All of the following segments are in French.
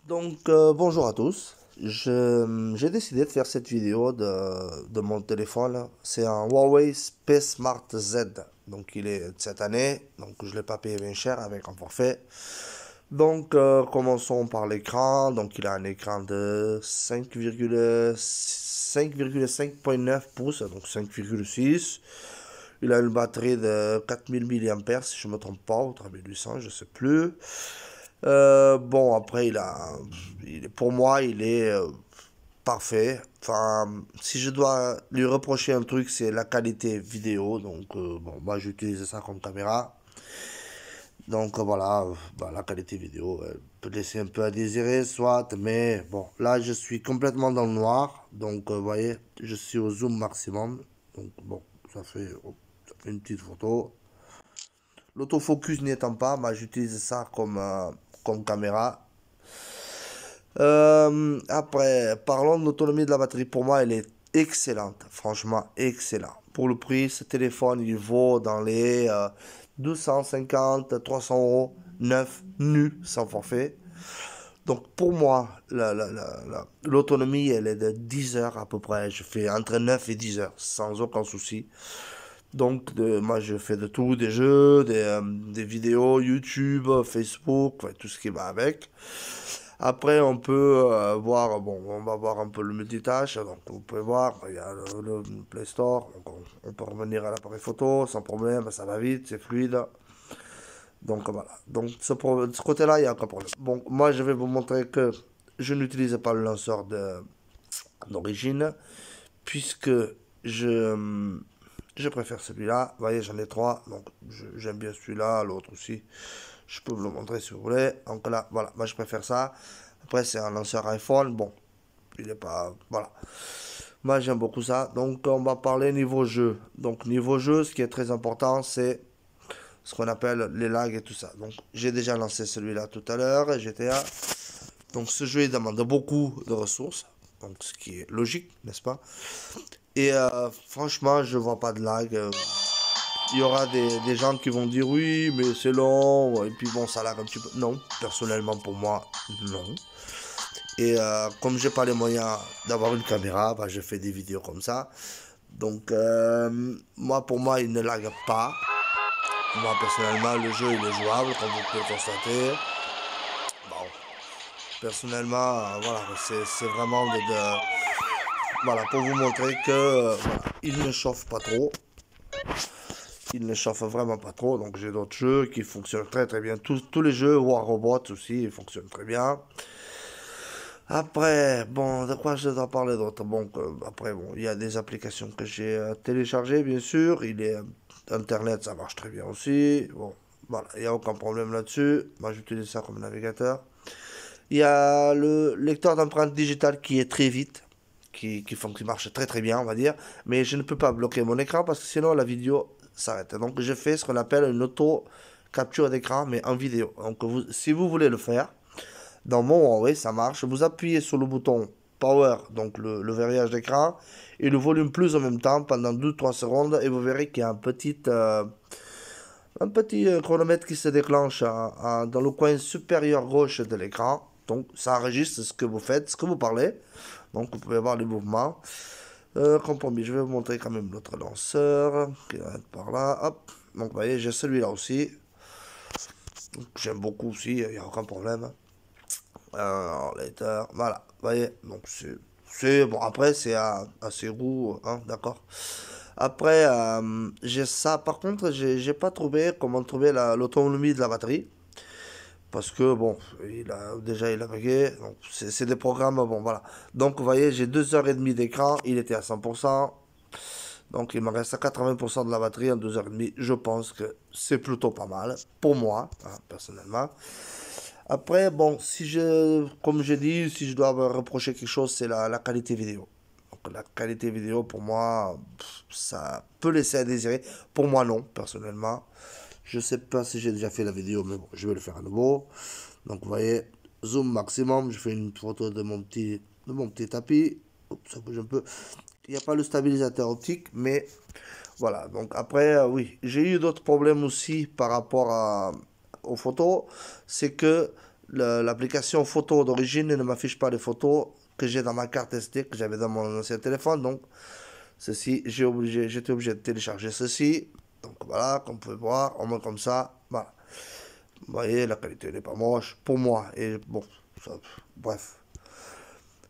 Bonjour à tous. J'ai décidé de faire cette vidéo de mon téléphone. C'est un Huawei P-Smart Z. Donc, il est de cette année. Donc, je ne l'ai pas payé bien cher avec un forfait. Commençons par l'écran. Donc, il a un écran de 5,5 pouces, donc 5,6. Il a une batterie de 4000 mAh, si je ne me trompe pas, ou 3800, je ne sais plus. Après, pour moi, il est parfait. Enfin, si je dois lui reprocher un truc, c'est la qualité vidéo. Moi, j'utilise ça comme caméra. La qualité vidéo peut laisser un peu à désirer, soit, mais bon, là, je suis complètement dans le noir. Vous voyez, je suis au zoom maximum. Ça fait une petite photo. L'autofocus n'étant pas, moi, j'utilise ça comme caméra. Parlons de l'autonomie de la batterie. Pour moi, elle est excellente. Franchement, excellent. Pour le prix, ce téléphone, il vaut dans les 250, 300 euros, neuf, nu, sans forfait. Donc, pour moi, l'autonomie, elle est de 10 heures à peu près. Je fais entre 9 et 10 heures, sans aucun souci. Moi, je fais de tout, des jeux, des vidéos, YouTube, Facebook, ouais, tout ce qui va avec. Après, on peut voir, bon, on va voir un peu le multitâche. Donc, vous pouvez voir, il y a le Play Store. Donc, on peut revenir à l'appareil photo sans problème, ça va vite, c'est fluide. Donc, voilà. De ce côté-là, il n'y a aucun problème. Bon, moi, je vais vous montrer que je n'utilise pas le lanceur d'origine, puisque je, je préfère celui-là. Vous voyez, j'en ai trois. J'aime bien celui-là, l'autre aussi. Je peux vous le montrer si vous voulez. Donc là, voilà, moi je préfère ça. Après, c'est un lanceur iPhone. Bon, il est pas. Voilà. Moi, j'aime beaucoup ça. Donc, on va parler niveau jeu. Donc, niveau jeu, ce qui est très important, c'est ce qu'on appelle les lags et tout ça. Donc, j'ai déjà lancé celui-là tout à l'heure, GTA. Donc, ce jeu, il demande beaucoup de ressources. Donc, ce qui est logique, n'est-ce pas? Franchement, je vois pas de lag. Il y aura des gens qui vont dire oui, mais c'est long, et puis bon, ça lag un petit peu. Non, personnellement, pour moi, non. Comme j'ai pas les moyens d'avoir une caméra, bah, je fais des vidéos comme ça. Pour moi, il ne lag pas. Moi, personnellement, le jeu, il est jouable, comme vous pouvez le constater. Bon, personnellement, voilà, c'est vraiment voilà, pour vous montrer que voilà, il ne chauffe pas trop. Il ne chauffe vraiment pas trop. Donc, j'ai d'autres jeux qui fonctionnent très très bien. Tous les jeux, War Robot aussi, ils fonctionnent très bien. Après, bon, de quoi je dois parler d'autre? Il y a des applications que j'ai téléchargées, bien sûr. Internet, ça marche très bien aussi. Bon, voilà, il n'y a aucun problème là-dessus. Moi, j'utilise ça comme navigateur. Il y a le lecteur d'empreintes digitales qui est très vite, qui marche très très bien, on va dire. Mais je ne peux pas bloquer mon écran parce que sinon la vidéo s'arrête. Donc, je fais ce qu'on appelle une auto capture d'écran, mais en vidéo. Si vous voulez le faire, dans mon Huawei, ça marche. Vous appuyez sur le bouton Power, donc le verrouillage d'écran, et le volume plus en même temps pendant 2-3 secondes, et vous verrez qu'il y a un petit chronomètre qui se déclenche dans le coin supérieur gauche de l'écran. Donc, ça enregistre ce que vous faites, ce que vous parlez. Donc, vous pouvez voir les mouvements. Compromis, je vais vous montrer quand même l'autre lanceur qui va être par là. Hop. Donc, vous voyez, j'ai celui-là aussi. J'aime beaucoup aussi, il n'y a aucun problème. Later, voilà, vous voyez, donc bon, après c'est à ses goûts, hein, d'accord. Après, j'ai ça, par contre, j'ai pas trouvé comment trouver l'autonomie de la batterie, parce que bon, il a bugué, donc c'est des programmes, bon, voilà. Donc, vous voyez, j'ai 2 heures et demie d'écran, il était à 100%, donc il me reste à 80% de la batterie en 2 heures et demie. Je pense que c'est plutôt pas mal, pour moi, hein, personnellement. Après, bon, comme j'ai dit, si je dois me reprocher quelque chose, c'est la qualité vidéo. Donc, la qualité vidéo, pour moi, ça peut laisser à désirer. Pour moi, non, personnellement. Je sais pas si j'ai déjà fait la vidéo, mais bon, je vais le faire à nouveau. Donc, vous voyez, zoom maximum. Je fais une photo de mon petit tapis. Oups, ça bouge un peu. Il n'y a pas le stabilisateur optique, mais voilà. Donc, après, oui, j'ai eu d'autres problèmes aussi par rapport aux photos. C'est que l'application photo d'origine ne m'affiche pas les photos que j'ai dans ma carte SD que j'avais dans mon ancien téléphone. Donc, ceci, j'étais obligé de télécharger ceci. Donc voilà, comme vous pouvez voir, au moins comme ça. Voilà. Vous voyez, la qualité n'est pas moche pour moi. Et bon, ça, bref.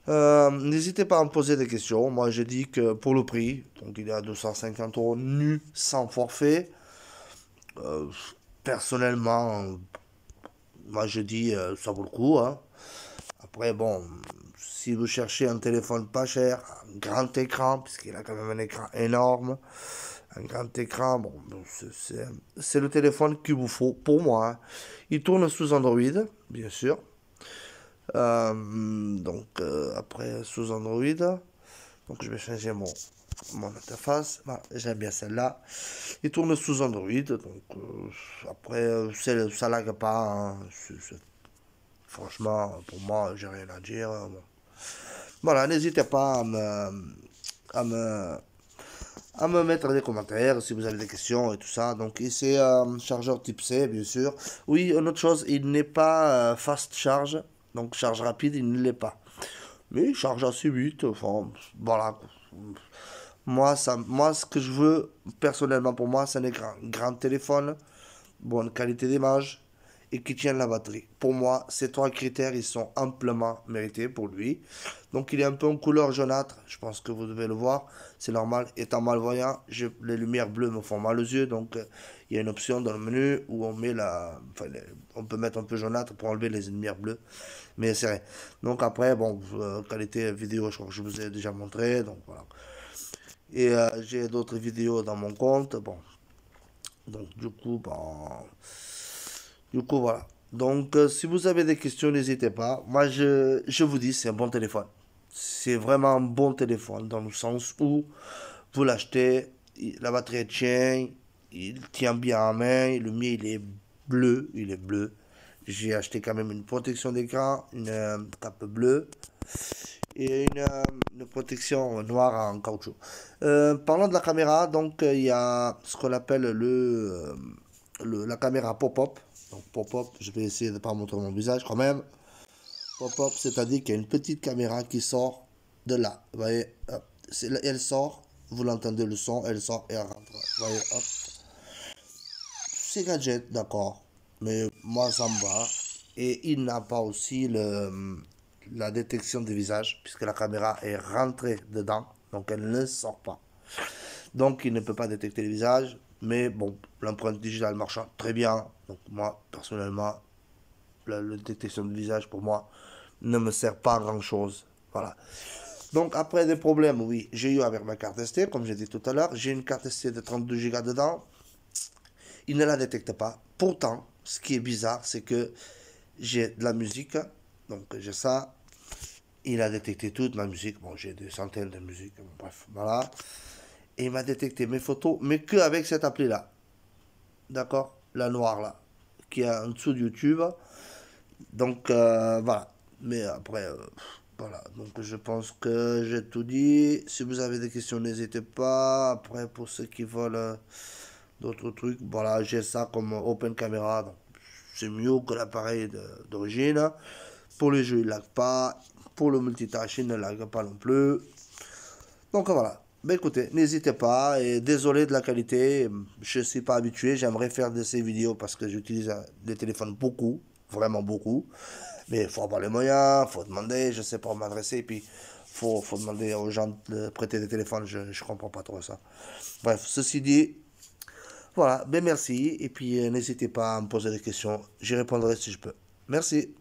N'hésitez pas à me poser des questions. Moi, j'ai dit que pour le prix, donc il est à 250 euros nu, sans forfait. Euh, Personnellement, moi je dis ça vaut le coup, hein. Après, bon, si vous cherchez un téléphone pas cher, un grand écran, puisqu'il a quand même un écran énorme, un grand écran, bon, c'est le téléphone qu'il vous faut pour moi, hein. Il tourne sous Android, bien sûr. Après, sous Android, donc je vais changer mon interface. Voilà, j'aime bien celle-là. Il tourne sous Android, donc après, ça lag pas, hein. Franchement, pour moi, j'ai rien à dire. Bon. Voilà, n'hésitez pas à me, à me mettre des commentaires si vous avez des questions et tout ça. Donc, ici, chargeur type C, bien sûr. Oui, une autre chose, il n'est pas fast charge, donc charge rapide, il ne l'est pas. Mais il charge assez vite, enfin, voilà. Moi, ce que je veux, personnellement pour moi, c'est un écran. Grand téléphone, bonne qualité d'image et qui tient la batterie. Pour moi, ces trois critères, ils sont amplement mérités pour lui. Donc, il est un peu en couleur jaunâtre. Je pense que vous devez le voir. C'est normal. Étant malvoyant, les lumières bleues me font mal aux yeux. Donc, il y a une option dans le menu où on met on peut mettre un peu jaunâtre pour enlever les lumières bleues. Mais c'est rien. Donc, après, bon, qualité vidéo, je crois que je vous ai déjà montré. Donc, voilà. Et j'ai d'autres vidéos dans mon compte. Bon, donc du coup, bon, voilà. Donc si vous avez des questions, n'hésitez pas. Moi, je vous dis, c'est un bon téléphone. C'est vraiment un bon téléphone dans le sens où vous l'achetez, la batterie tient, il tient bien en main. Le mien, il est bleu. J'ai acheté quand même une protection d'écran, une cape bleue et une protection noire en caoutchouc. Parlons de la caméra, donc il y a ce qu'on appelle la caméra pop-up. Donc pop-up, je vais essayer de ne pas montrer mon visage quand même. Pop-up, c'est-à-dire qu'il y a une petite caméra qui sort de là. Vous voyez, hop, elle sort, vous l'entendez le son, elle sort et elle rentre. Vous voyez, hop. C'est gadget, d'accord. Mais moi, ça me va. Et il n'a pas aussi la détection du visage, puisque la caméra est rentrée dedans, donc elle ne sort pas. Donc il ne peut pas détecter le visage, mais bon, l'empreinte digitale marche très bien. Donc moi, personnellement, la détection du visage, pour moi, ne me sert pas à grand-chose. Voilà. Donc après des problèmes, oui, j'ai eu avec ma carte SD, comme j'ai dit tout à l'heure. J'ai une carte SD de 32 Go dedans. Il ne la détecte pas. Pourtant, ce qui est bizarre, c'est que j'ai de la musique. Donc j'ai ça. Il a détecté toute ma musique. Bon, j'ai des centaines de musiques. Bref, voilà. Et il m'a détecté mes photos, mais que avec cette appli-là. D'accord? La noire là. Qui est en dessous de YouTube. Donc voilà. Mais après, voilà. Donc je pense que j'ai tout dit. Si vous avez des questions, n'hésitez pas. Après, pour ceux qui veulent d'autres trucs, voilà, j'ai ça comme open camera. Donc c'est mieux que l'appareil d'origine. Pour les jeux, il ne lag pas. Pour le multitâche, il ne lag pas non plus. Donc voilà. Ben écoutez, n'hésitez pas. Et désolé de la qualité. Je ne suis pas habitué. J'aimerais faire de ces vidéos parce que j'utilise des téléphones beaucoup. Vraiment beaucoup. Mais il faut avoir les moyens. Il faut demander. Je ne sais pas où m'adresser. Et puis, faut demander aux gens de prêter des téléphones. Je ne comprends pas trop ça. Bref, ceci dit, voilà. Ben merci. Et puis, n'hésitez pas à me poser des questions. J'y répondrai si je peux. Merci.